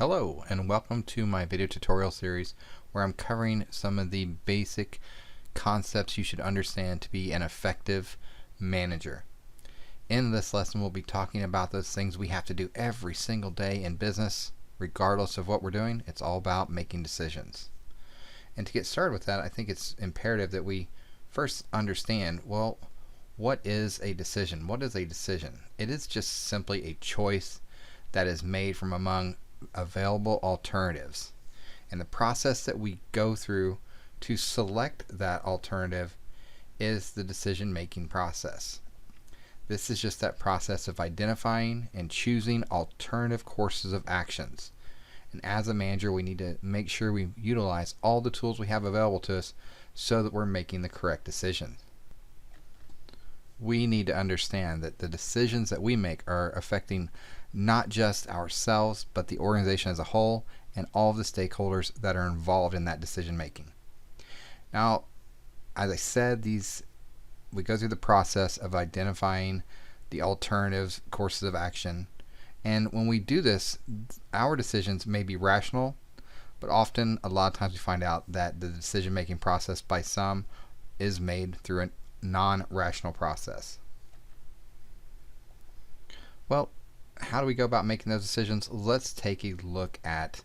Hello and welcome to my video tutorial series where I'm covering some of the basic concepts you should understand to be an effective manager. In this lesson we'll be talking about those things we have to do every single day in business regardless of what we're doing. It's all about making decisions. And to get started with that, I think it's imperative that we first understand, well, what is a decision? What is a decision? It is just simply a choice that is made from among available alternatives, and the process that we go through to select that alternative is the decision making process. This is just that process of identifying and choosing alternative courses of actions, and as a manager we need to make sure we utilize all the tools we have available to us so that we're making the correct decision. We need to understand that the decisions that we make are affecting not just ourselves, but the organization as a whole and all of the stakeholders that are involved in that decision making. Now, as I said, we go through the process of identifying the alternative courses of action, and when we do this, our decisions may be rational, but often a lot of times we find out that the decision making process by some is made through a non-rational process. Well, how do we go about making those decisions? Let's take a look at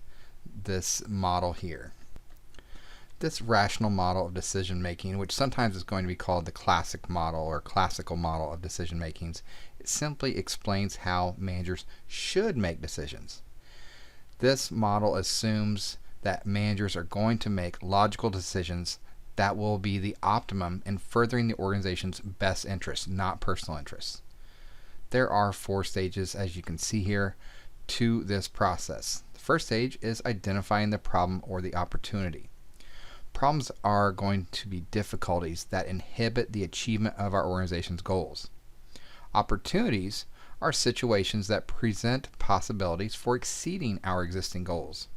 this model here. This rational model of decision making, which sometimes is going to be called the classic model or classical model of decision makings, it simply explains how managers should make decisions. This model assumes that managers are going to make logical decisions that will be the optimum in furthering the organization's best interests, not personal interests. There are 4 stages, as you can see here, to this process. The first stage is identifying the problem or the opportunity. Problems are going to be difficulties that inhibit the achievement of our organization's goals. Opportunities are situations that present possibilities for exceeding our existing goals.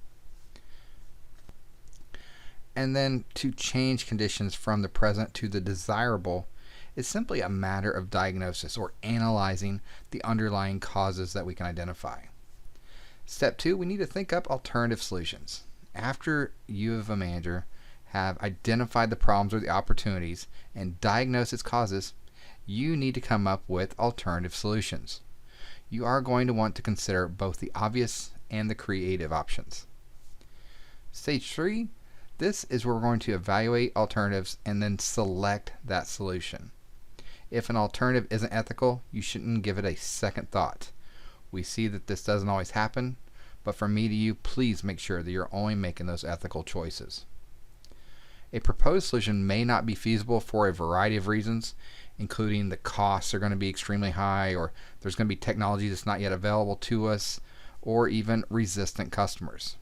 And then to change conditions from the present to the desirable is simply a matter of diagnosis or analyzing the underlying causes that we can identify. Step 2, we need to think up alternative solutions. After you as a manager have identified the problems or the opportunities and diagnosed its causes, you need to come up with alternative solutions. You are going to want to consider both the obvious and the creative options. Stage 3, this is where we're going to evaluate alternatives and then select that solution. If an alternative isn't ethical, you shouldn't give it a second thought. We see that this doesn't always happen, but from me to you, please make sure that you're only making those ethical choices. A proposed solution may not be feasible for a variety of reasons, including the costs are going to be extremely high, or there's going to be technology that's not yet available to us, or even resistant customers.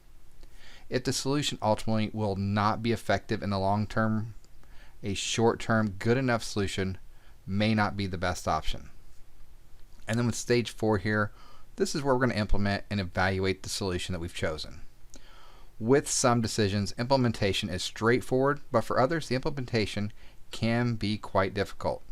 If the solution ultimately will not be effective in the long term, a short-term good enough solution may not be the best option. And then with stage 4 here, this is where we're going to implement and evaluate the solution that we've chosen. With some decisions, implementation is straightforward, but for others, the implementation can be quite difficult.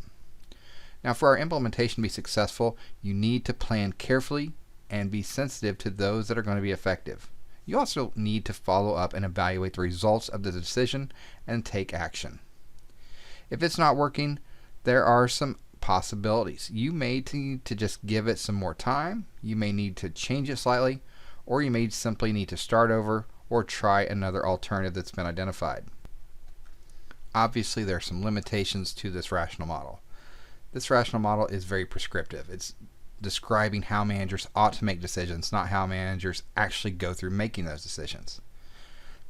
Now, for our implementation to be successful, you need to plan carefully and be sensitive to those that are going to be effective. You also need to follow up and evaluate the results of the decision and take action. If it's not working, there are some possibilities. You may need to just give it some more time, you may need to change it slightly, or you may simply need to start over or try another alternative that's been identified. Obviously, there are some limitations to this rational model. This rational model is very prescriptive. It's describing how managers ought to make decisions, not how managers actually go through making those decisions.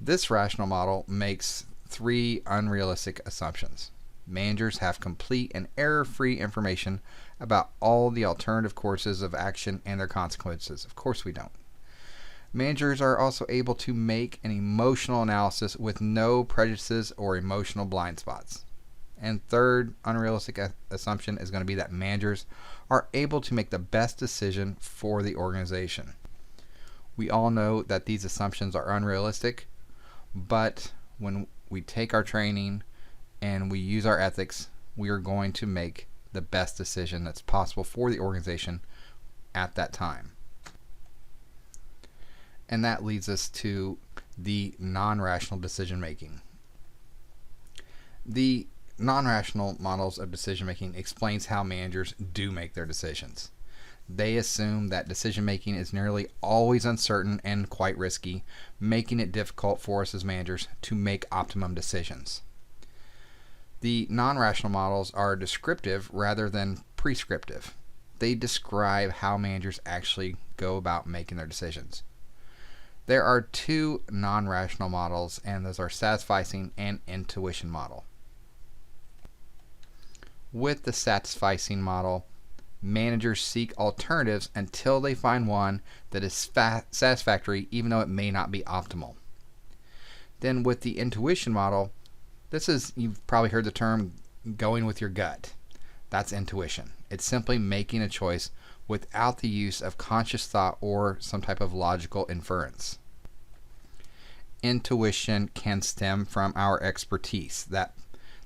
This rational model makes 3 unrealistic assumptions. Managers have complete and error-free information about all the alternative courses of action and their consequences. Of course we don't. Managers are also able to make an emotional analysis with no prejudices or emotional blind spots. And third unrealistic assumption is going to be that managers are able to make the best decision for the organization. We all know that these assumptions are unrealistic, but when we take our training and we use our ethics, we are going to make the best decision that's possible for the organization at that time. And that leads us to the non-rational decision making. The non-rational models of decision making explains how managers do make their decisions. They assume that decision making is nearly always uncertain and quite risky, making it difficult for us as managers to make optimum decisions. The non-rational models are descriptive rather than prescriptive. They describe how managers actually go about making their decisions. There are two non-rational models, and those are satisficing and intuition model. With the satisficing model, managers seek alternatives until they find one that is satisfactory, even though it may not be optimal. Then with the intuition model, you've probably heard the term going with your gut. That's intuition. It's simply making a choice without the use of conscious thought or some type of logical inference. Intuition can stem from our expertise, that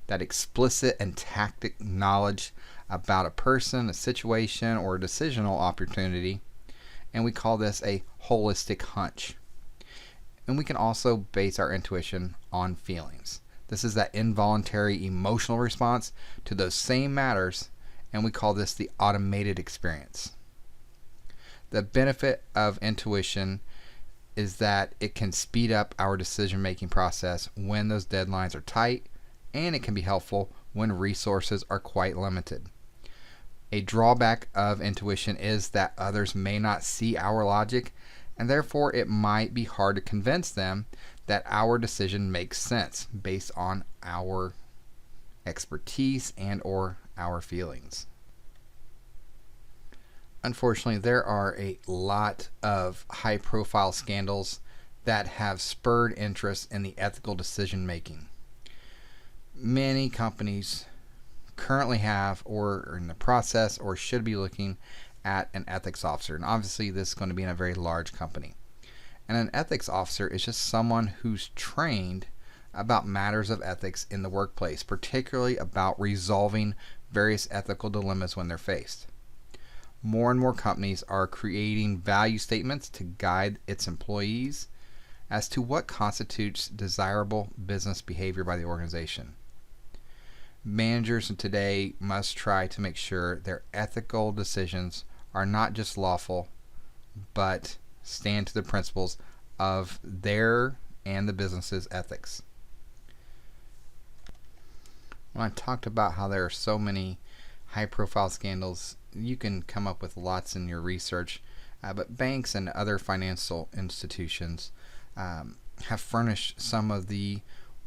explicit and tactic knowledge about a person, a situation, or a decisional opportunity, and we call this a holistic hunch. And we can also base our intuition on feelings. This is that involuntary emotional response to those same matters, and we call this the automated experience. The benefit of intuition is that it can speed up our decision-making process when those deadlines are tight, and it can be helpful when resources are quite limited. A drawback of intuition is that others may not see our logic, and therefore it might be hard to convince them that our decision makes sense based on our expertise and or our feelings. Unfortunately, there are a lot of high-profile scandals that have spurred interest in the ethical decision making. Many companies currently have or are in the process or should be looking at an ethics officer, and obviously this is going to be in a very large company. And an ethics officer is just someone who's trained about matters of ethics in the workplace, particularly about resolving various ethical dilemmas when they're faced. More and more companies are creating value statements to guide its employees as to what constitutes desirable business behavior by the organization. Managers today must try to make sure their ethical decisions are not just lawful, but stand to the principles of their and the business's ethics. When I talked about how there are so many high-profile scandals, you can come up with lots in your research, but banks and other financial institutions have furnished some of the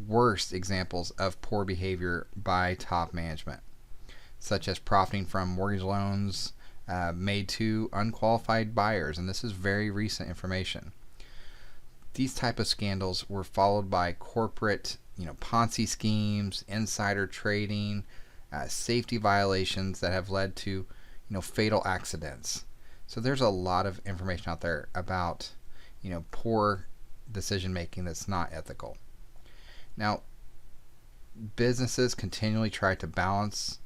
worst examples of poor behavior by top management, such as profiting from mortgage loans made to unqualified buyers, and this is very recent information. These type of scandals were followed by corporate, Ponzi schemes, insider trading, safety violations that have led to, fatal accidents. So there's a lot of information out there about, poor decision making that's not ethical. Now, businesses continually try to balance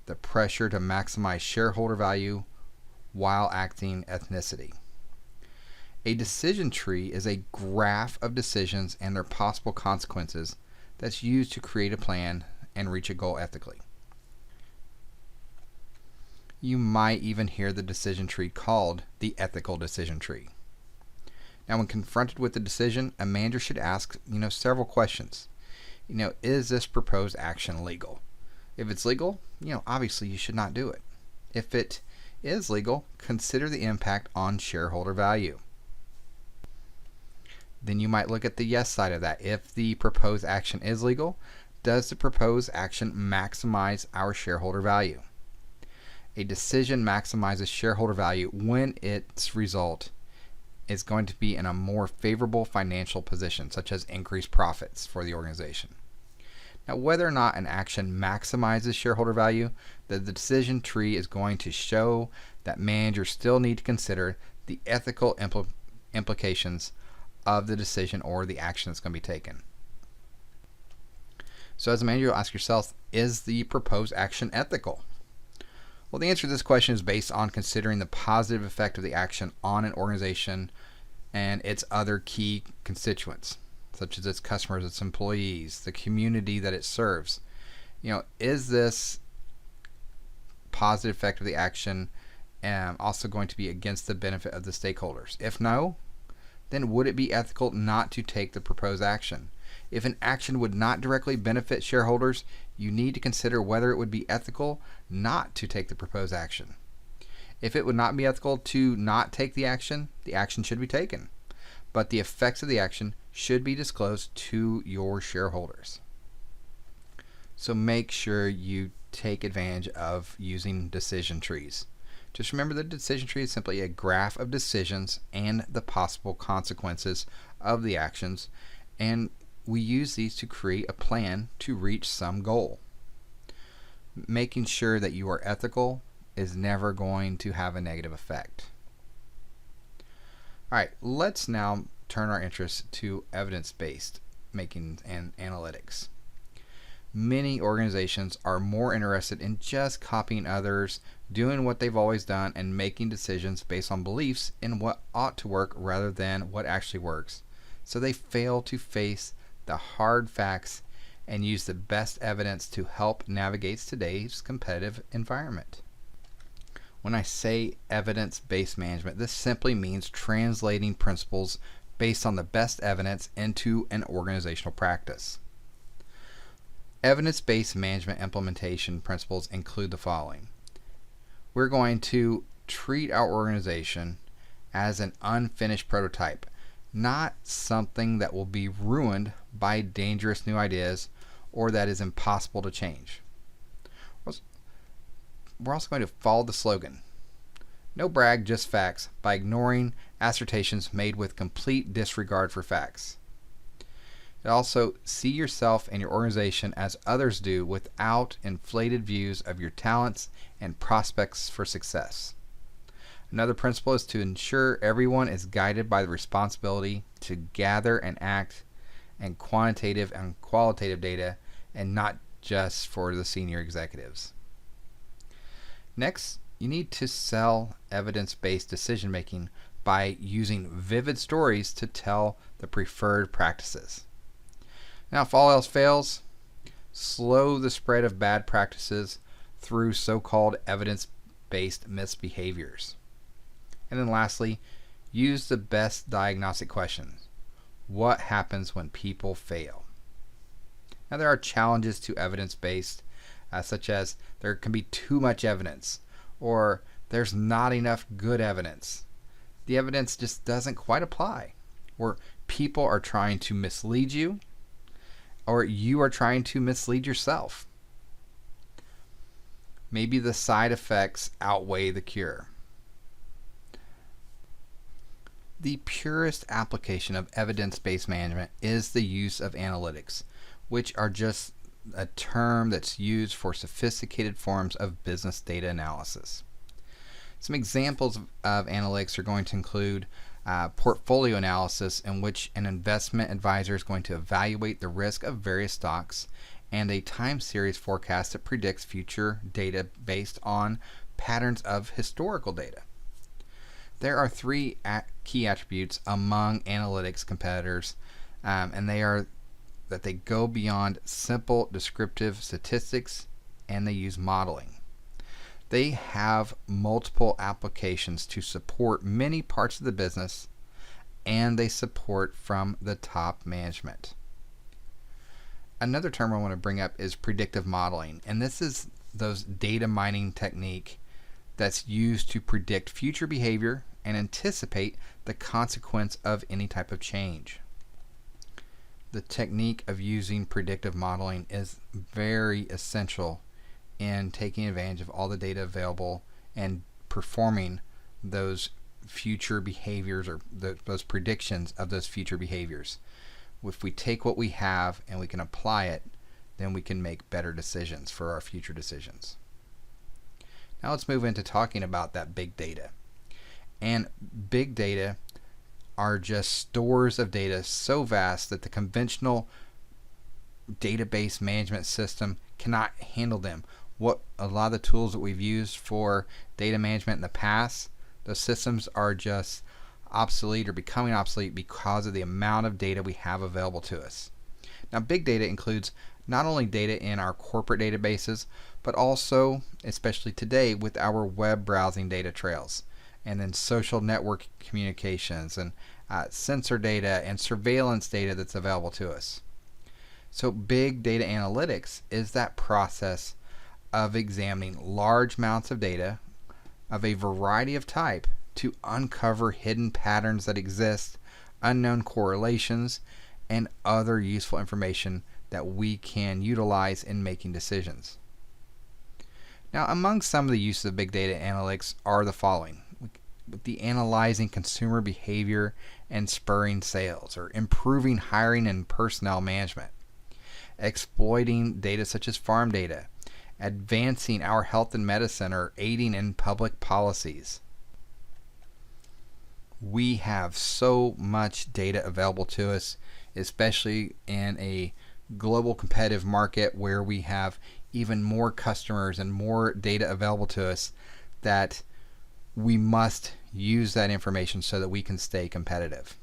the pressure to maximize shareholder value while acting ethnicity. A decision tree is a graph of decisions and their possible consequences that's used to create a plan and reach a goal ethically. You might even hear the decision tree called the ethical decision tree. Now, when confronted with the decision, a manager should ask, several questions. Is this proposed action legal? If it's legal, obviously you should not do it. If it is legal, consider the impact on shareholder value. Then you might look at the yes side of that. If the proposed action is legal, does the proposed action maximize our shareholder value? A decision maximizes shareholder value when its result is going to be in a more favorable financial position, such as increased profits for the organization. Now, whether or not an action maximizes shareholder value, the decision tree is going to show that managers still need to consider the ethical implications of the decision or the action that's going to be taken. So as a manager, you'll ask yourself, is the proposed action ethical? Well, the answer to this question is based on considering the positive effect of the action on an organization and its other key constituents, such as its customers, its employees, the community that it serves. Is this positive effect of the action also going to be against the benefit of the stakeholders? If no, then would it be ethical not to take the proposed action? If an action would not directly benefit shareholders, you need to consider whether it would be ethical not to take the proposed action. If it would not be ethical to not take the action should be taken, but the effects of the action should be disclosed to your shareholders. So make sure you take advantage of using decision trees. Just remember that decision tree is simply a graph of decisions and the possible consequences of the actions, and we use these to create a plan to reach some goal. Making sure that you are ethical is never going to have a negative effect. Alright, let's now turn our interest to evidence-based making and analytics. Many organizations are more interested in just copying others, doing what they've always done, and making decisions based on beliefs in what ought to work rather than what actually works. So they fail to face the hard facts and use the best evidence to help navigate today's competitive environment. When I say evidence-based management, this simply means translating principles based on the best evidence into an organizational practice. Evidence-based management implementation principles include the following. We're going to treat our organization as an unfinished prototype, not something that will be ruined by dangerous new ideas or that is impossible to change. We're also going to follow the slogan, no brag, just facts, by ignoring assertions made with complete disregard for facts. Also, see yourself and your organization as others do without inflated views of your talents and prospects for success. Another principle is to ensure everyone is guided by the responsibility to gather and act and quantitative and qualitative data, and not just for the senior executives. Next, you need to sell evidence-based decision making by using vivid stories to tell the preferred practices. Now, if all else fails, slow the spread of bad practices through so-called evidence-based misbehaviors. And then lastly, use the best diagnostic questions. What happens when people fail? Now, there are challenges to evidence-based, such as there can be too much evidence, or there's not enough good evidence. The evidence just doesn't quite apply, or people are trying to mislead you, or you are trying to mislead yourself. Maybe the side effects outweigh the cure. The purest application of evidence-based management is the use of analytics, which are just a term that's used for sophisticated forms of business data analysis. Some examples of analytics are going to include portfolio analysis, in which an investment advisor is going to evaluate the risk of various stocks, and a time series forecast that predicts future data based on patterns of historical data. There are three key attributes among analytics competitors, and they are that they go beyond simple descriptive statistics and they use modeling. They have multiple applications to support many parts of the business, and they support from the top management. Another term I want to bring up is predictive modeling, and this is those data mining technique that's used to predict future behavior and anticipate the consequence of any type of change. The technique of using predictive modeling is very essential in taking advantage of all the data available and performing those future behaviors, or those predictions of those future behaviors. If we take what we have and we can apply it, then we can make better decisions for our future decisions. Now let's move into talking about that big data. And big data are just stores of data so vast that the conventional database management system cannot handle them. What a lot of the tools that we've used for data management in the past, those systems are just obsolete or becoming obsolete because of the amount of data we have available to us. Now, big data includes not only data in our corporate databases, but also, especially today, with our web browsing data trails, and then social network communications, and sensor data and surveillance data that's available to us. So big data analytics is that process of examining large amounts of data of a variety of type to uncover hidden patterns that exist, unknown correlations, and other useful information that we can utilize in making decisions. Now, among some of the uses of big data analytics are the following: with the analyzing consumer behavior and spurring sales, or improving hiring and personnel management, exploiting data such as farm data, advancing our health and medicine, or aiding in public policies. We have so much data available to us, especially in a global competitive market where we have even more customers and more data available to us, that we must use that information so that we can stay competitive.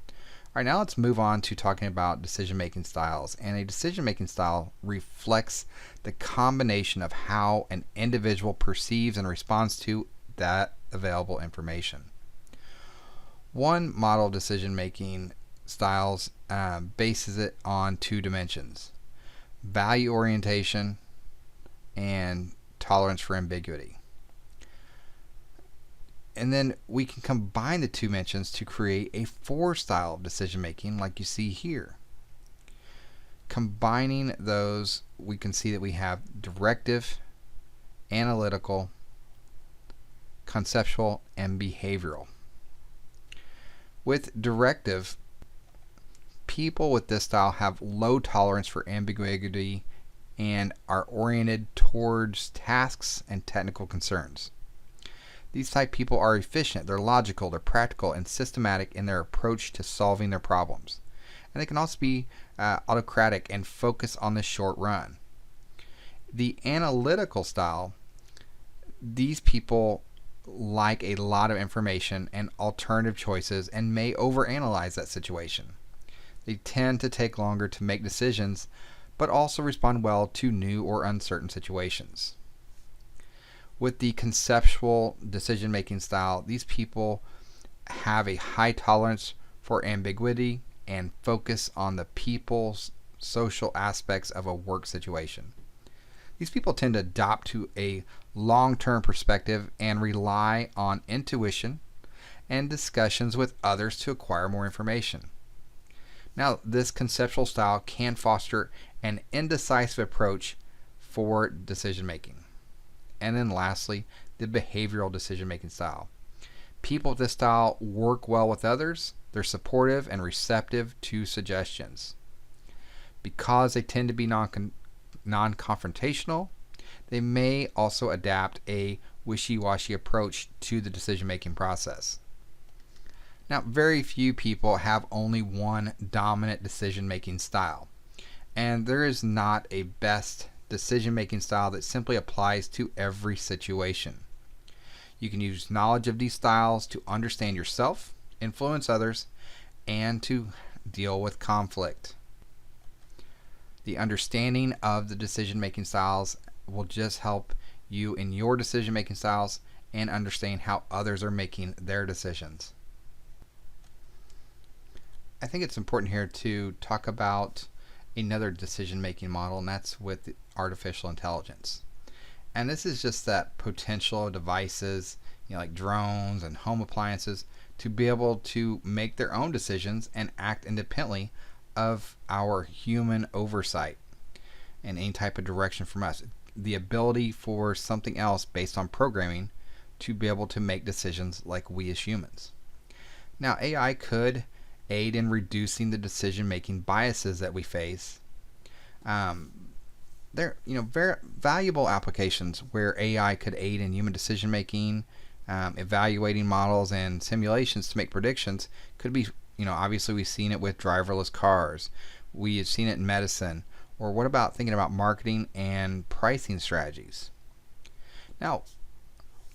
All right, now let's move on to talking about decision-making styles. And a decision-making style reflects the combination of how an individual perceives and responds to that available information. One model of decision-making styles bases it on two dimensions: value orientation and tolerance for ambiguity. And then we can combine the two dimensions to create a four style of decision making, like you see here. Combining those, we can see that we have directive, analytical, conceptual, and behavioral. With directive, people with this style have low tolerance for ambiguity and are oriented towards tasks and technical concerns. These type people are efficient, they're logical, they're practical, and systematic in their approach to solving their problems. And they can also be autocratic and focus on the short run. The analytical style, these people like a lot of information and alternative choices and may overanalyze that situation. They tend to take longer to make decisions, but also respond well to new or uncertain situations. With the conceptual decision-making style, these people have a high tolerance for ambiguity and focus on the people's social aspects of a work situation. These people tend to adopt to a long-term perspective and rely on intuition and discussions with others to acquire more information. Now, this conceptual style can foster an indecisive approach for decision-making. And then lastly, the behavioral decision-making style. People with this style work well with others. They're supportive and receptive to suggestions. Because they tend to be non-confrontational, they may also adapt a wishy-washy approach to the decision-making process. Now, very few people have only one dominant decision-making style, and there is not a best decision-making style that simply applies to every situation. You can use knowledge of these styles to understand yourself, influence others, and to deal with conflict. The understanding of the decision-making styles will just help you in your decision-making styles and understand how others are making their decisions. I think it's important here to talk about another decision-making model, and that's with artificial intelligence. And this is just that potential of devices, like drones and home appliances, to be able to make their own decisions and act independently of our human oversight and any type of direction from us. The ability for something else based on programming to be able to make decisions like we as humans. Now, AI could aid in reducing the decision-making biases that we face. There, very valuable applications where AI could aid in human decision-making, evaluating models and simulations to make predictions. Could be, obviously we've seen it with driverless cars. We have seen it in medicine. Or what about thinking about marketing and pricing strategies? Now,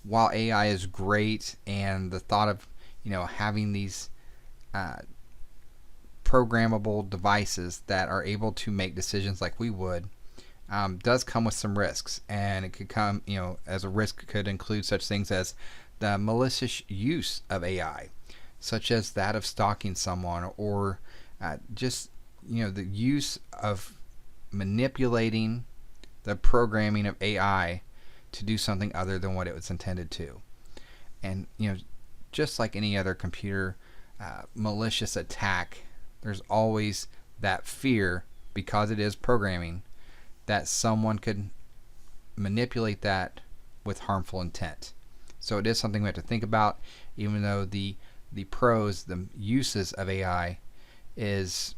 while AI is great, and the thought of having these programmable devices that are able to make decisions like we would does come with some risks, and it could come, as a risk could include such things as the malicious use of AI, such as that of stalking someone, or just the use of manipulating the programming of AI to do something other than what it was intended to. And just like any other computer malicious attack, there's always that fear, because it is programming, that someone could manipulate that with harmful intent. So it is something we have to think about, even though the pros, the uses of AI is,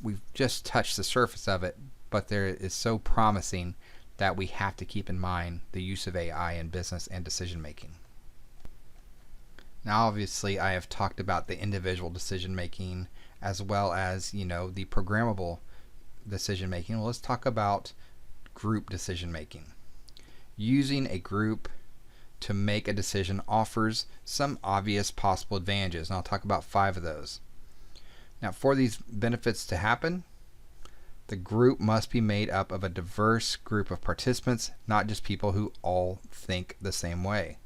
we've just touched the surface of it, but there is so promising that we have to keep in mind the use of AI in business and decision making. Now, obviously, I have talked about the individual decision making as well as, the programmable decision making. Well, let's talk about group decision making. Using a group to make a decision offers some obvious possible advantages, and I'll talk about 5 of those. Now, for these benefits to happen, the group must be made up of a diverse group of participants, not just people who all think the same way.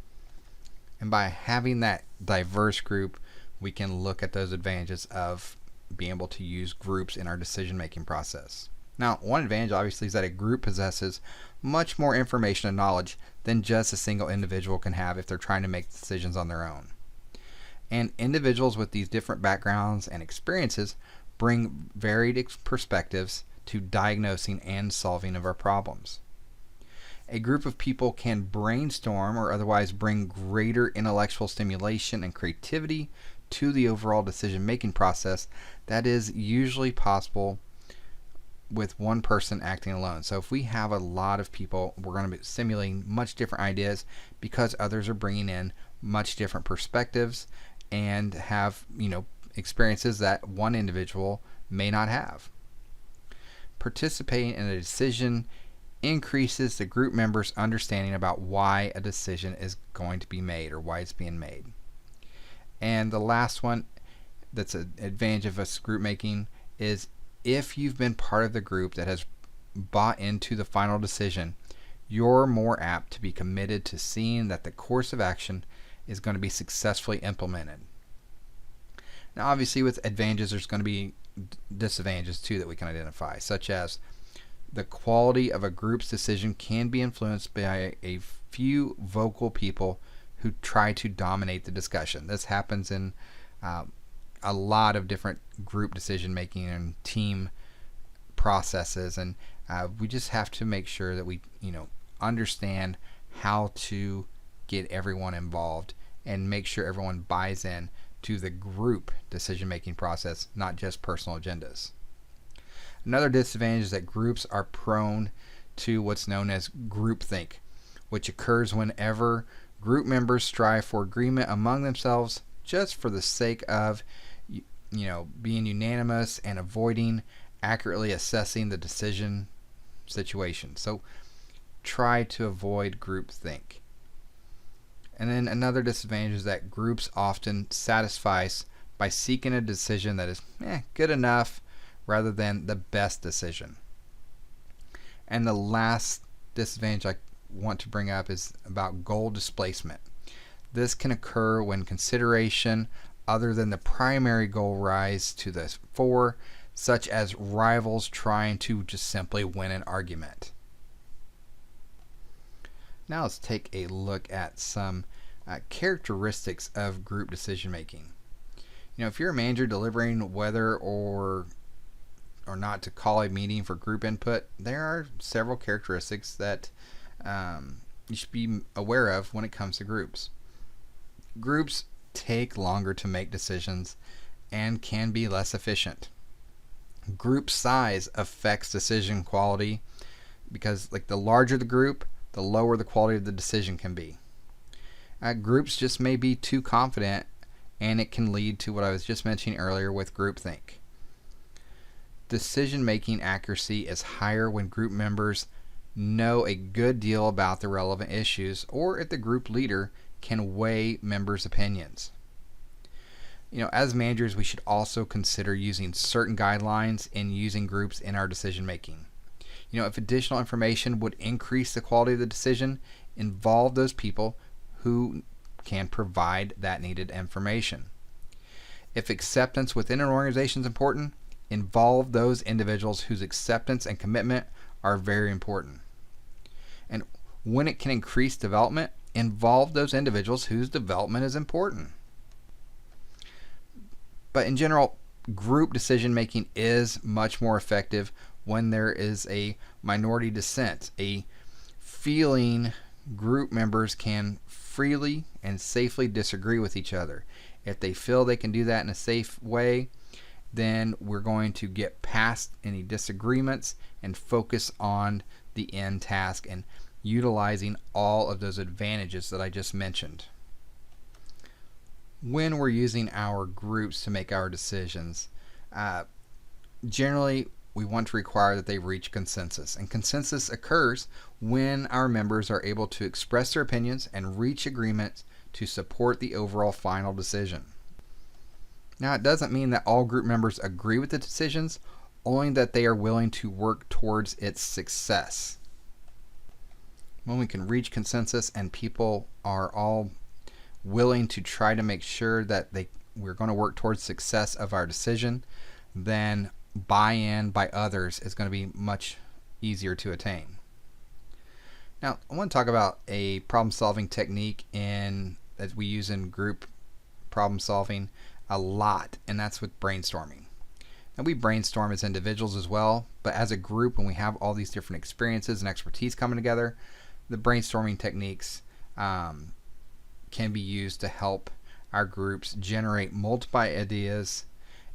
And by having that diverse group, we can look at those advantages of being able to use groups in our decision-making process. Now, one advantage, obviously, is that a group possesses much more information and knowledge than just a single individual can have if they're trying to make decisions on their own. And individuals with these different backgrounds and experiences bring varied perspectives to diagnosing and solving of our problems. A group of people can brainstorm or otherwise bring greater intellectual stimulation and creativity to the overall decision-making process that is usually possible with one person acting alone. So if we have a lot of people, we're going to be simulating much different ideas because others are bringing in much different perspectives and have, experiences that one individual may not have. Participating in a decision increases the group members' understanding about why a decision is going to be made or why it's being made. And the last one that's an advantage of us group making is if you've been part of the group that has bought into the final decision, you're more apt to be committed to seeing that the course of action is going to be successfully implemented. Now, obviously, with advantages, there's going to be disadvantages too that we can identify, such as the quality of a group's decision can be influenced by a few vocal people who try to dominate the discussion. This happens in a lot of different group decision making and team processes, and we just have to make sure that we understand how to get everyone involved and make sure everyone buys in to the group decision making process, not just personal agendas. Another disadvantage is that groups are prone to what's known as groupthink, which occurs whenever group members strive for agreement among themselves just for the sake of being unanimous and avoiding accurately assessing the decision situation. So try to avoid groupthink. And then another disadvantage is that groups often satisfice by seeking a decision that is good enough rather than the best decision. And the last disadvantage I want to bring up is about goal displacement. This can occur when consideration other than the primary goal rise to the fore, such as rivals trying to just simply win an argument. Now let's take a look at some characteristics of group decision making. If you're a manager delivering whether or not to call a meeting for group input, there are several characteristics that you should be aware of when it comes to groups. Groups take longer to make decisions and can be less efficient. Group size affects decision quality because the larger the group, the lower the quality of the decision can be. Groups just may be too confident, and it can lead to what I was just mentioning earlier with groupthink. Decision-making accuracy is higher when group members know a good deal about the relevant issues, or if the group leader can weigh members' opinions. As managers, we should also consider using certain guidelines in using groups in our decision making. If additional information would increase the quality of the decision, involve those people who can provide that needed information. If acceptance within an organization is important, involve those individuals whose acceptance and commitment are very important. And when it can increase development, involve those individuals whose development is important. But in general, group decision making is much more effective when there is a minority dissent, a feeling group members can freely and safely disagree with each other. If they feel they can do that in a safe way, then we're going to get past any disagreements and focus on the end task and utilizing all of those advantages that I just mentioned. When we're using our groups to make our decisions, generally we want to require that they reach consensus. And consensus occurs when our members are able to express their opinions and reach agreements to support the overall final decision. Now, it doesn't mean that all group members agree with the decisions, only that they are willing to work towards its success. When we can reach consensus and people are all willing to try to make sure that we're going to work towards success of our decision, then buy-in by others is going to be much easier to attain. Now, I want to talk about a problem-solving technique that we use in group problem-solving a lot, and that's with brainstorming. Now, we brainstorm as individuals as well, but as a group, when we have all these different experiences and expertise coming together, the brainstorming techniques can be used to help our groups generate multiple ideas.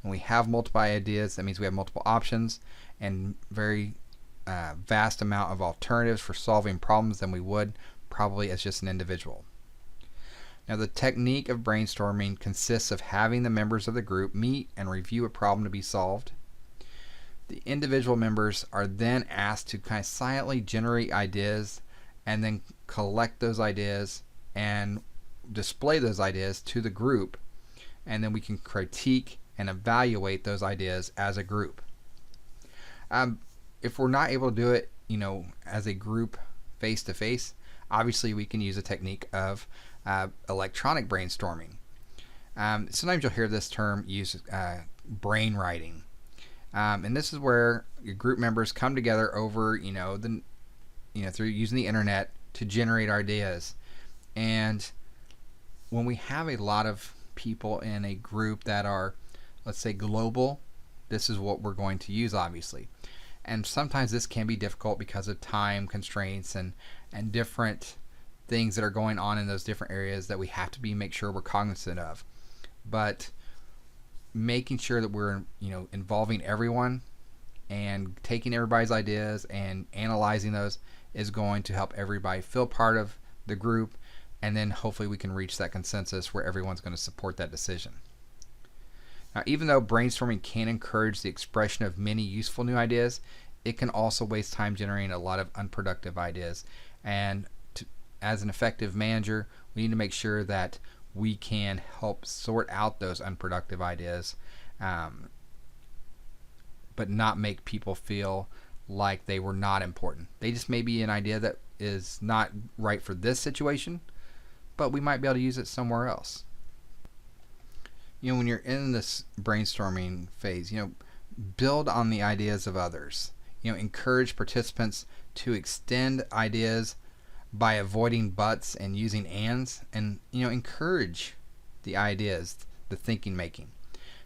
When we have multiple ideas, that means we have multiple options and very vast amount of alternatives for solving problems than we would probably as just an individual. Now, the technique of brainstorming consists of having the members of the group meet and review a problem to be solved. The individual members are then asked to kind of silently generate ideas and then collect those ideas and display those ideas to the group, and then we can critique and evaluate those ideas as a group. If we're not able to do it, as a group face to face, obviously we can use a technique of electronic brainstorming. Sometimes you'll hear this term used, brain writing, and this is where your group members come together over, through using the internet to generate ideas. And when we have a lot of people in a group that are, let's say, global, this is what we're going to use, obviously. And sometimes this can be difficult because of time constraints and different things that are going on in those different areas that we have to make sure we're cognizant of. But making sure that we're, involving everyone and taking everybody's ideas and analyzing those is going to help everybody feel part of the group, and then hopefully we can reach that consensus where everyone's going to support that decision. Now, even though brainstorming can encourage the expression of many useful new ideas, it can also waste time generating a lot of unproductive ideas. And as an effective manager, we need to make sure that we can help sort out those unproductive ideas, but not make people feel like they were not important. They just may be an idea that is not right for this situation, but we might be able to use it somewhere else. When you're in this brainstorming phase, build on the ideas of others. Encourage participants to extend ideas by avoiding buts and using ands, and encourage the ideas, the thinking making,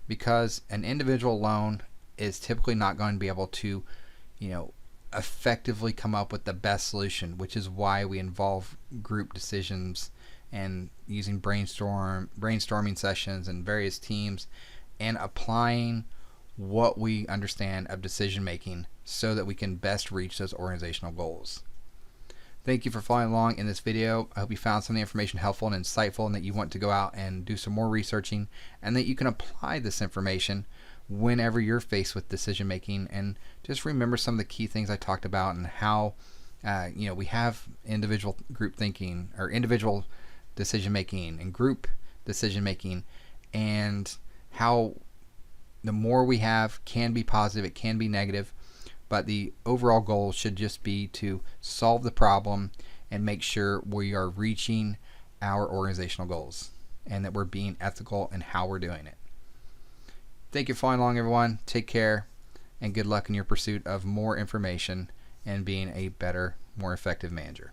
because an individual alone is typically not going to be able to effectively come up with the best solution, which is why we involve group decisions and using brainstorming sessions and various teams and applying what we understand of decision making so that we can best reach those organizational goals. Thank you for following along in this video. I hope you found some of the information helpful and insightful, and that you want to go out and do some more researching, and that you can apply this information whenever you're faced with decision making. And just remember some of the key things I talked about, and how we have individual group thinking, or individual decision making and group decision making, and how the more we have can be positive, it can be negative, but the overall goal should just be to solve the problem and make sure we are reaching our organizational goals and that we're being ethical in how we're doing it. Thank you for following along, everyone. Take care, and good luck in your pursuit of more information and being a better, more effective manager.